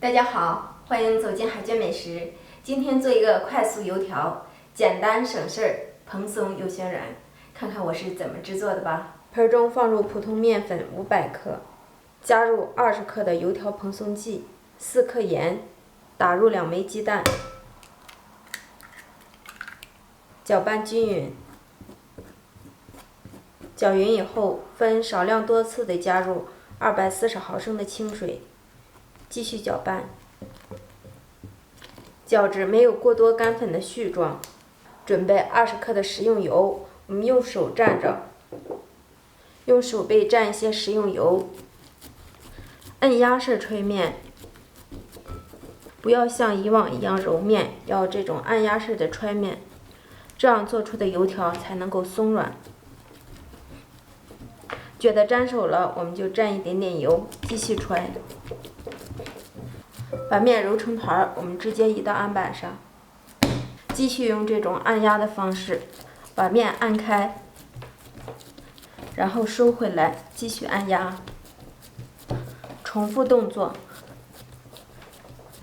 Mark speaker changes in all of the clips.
Speaker 1: 大家好，欢迎走进海娟美食。今天做一个快速油条，简单省事儿，蓬松又鲜软。看看我是怎么制作的吧。盆中放入普通面粉500克，加入20克的油条蓬松剂，4克盐，打入2枚鸡蛋，搅拌均匀。搅匀以后，分少量多次的加入240毫升的清水，继续搅拌，搅至没有过多干粉的絮状。准备20克的食用油，我们用手蘸着，用手背蘸一些食用油，按压式揣面，不要像以往一样揉面，要这种按压式的揣面，这样做出的油条才能够松软。觉得粘手了，我们就蘸一点点油，继续揣。把面揉成团，我们直接移到案板上，继续用这种按压的方式把面按开，然后收回来，继续按压，重复动作。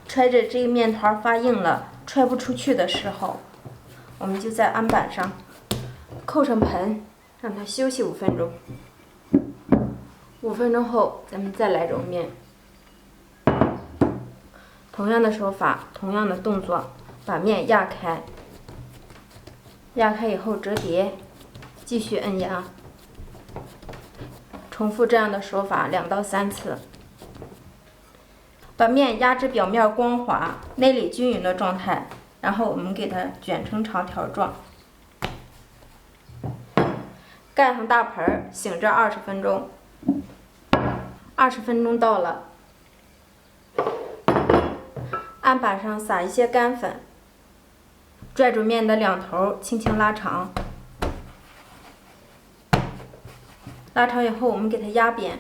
Speaker 1: 揣着这个面团发硬了，揣不出去的时候，我们就在案板上扣上盆，让它休息5分钟。5分钟后，咱们再来揉面。同样的手法，同样的动作，把面压开，压开以后折叠，继续按压，重复这样的手法2到3次。把面压至表面光滑、内里均匀的状态，然后我们给它卷成长条状，盖上大盆，醒着20分钟。20分钟到了，案板上撒一些干粉，拽住面的两头，轻轻拉长。拉长以后，我们给它压扁，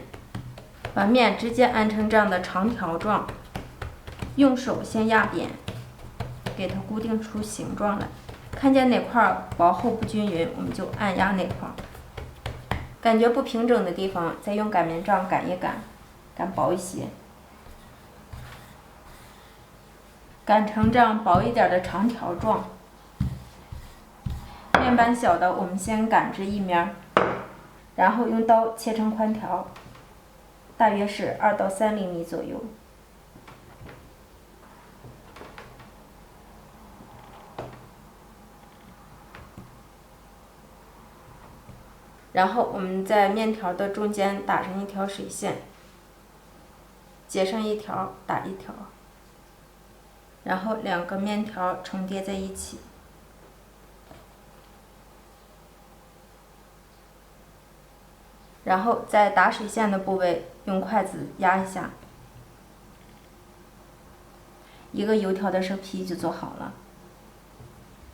Speaker 1: 把面直接按成这样的长条状，用手先压扁，给它固定出形状来。看见哪块薄厚不均匀，我们就按压哪块。感觉不平整的地方，再用擀面杖擀一擀，擀薄一些，擀成这样薄一点的长条状。面板小的，我们先擀至一面，然后用刀切成宽条，大约是2到3厘米左右。然后我们在面条的中间打上一条水线，接上一条，打一条，然后2个面条重叠在一起，然后在打水线的部位用筷子压一下，一个油条的生坯就做好了。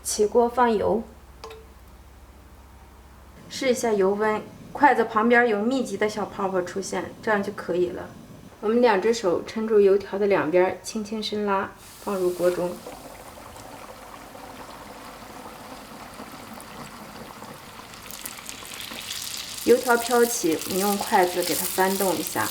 Speaker 1: 起锅放油，试一下油温，筷子旁边有密集的小泡泡出现，这样就可以了。我们2只手抻住油条的两边，轻轻深拉，放入锅中。油条飘起，我们用筷子给它翻动一下。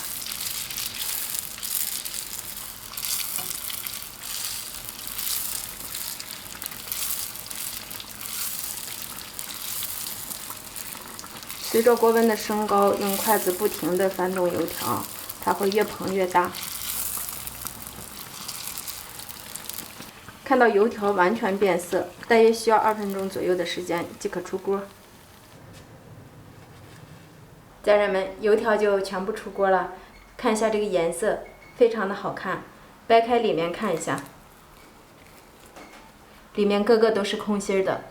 Speaker 1: 随着锅温的升高，用筷子不停地翻动油条，它会越膨越大。看到油条完全变色，大约需要2分钟左右的时间即可出锅。家人们，油条就全部出锅了，看一下这个颜色，非常的好看。掰开里面看一下，里面个个都是空心的。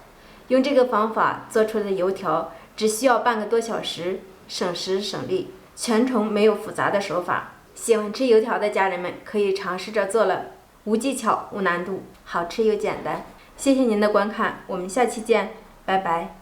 Speaker 1: 用这个方法做出的油条只需要半个多小时，省时省力，全程没有复杂的手法。喜欢吃油条的家人们可以尝试着做了，无技巧无难度，好吃又简单。谢谢您的观看，我们下期见，拜拜。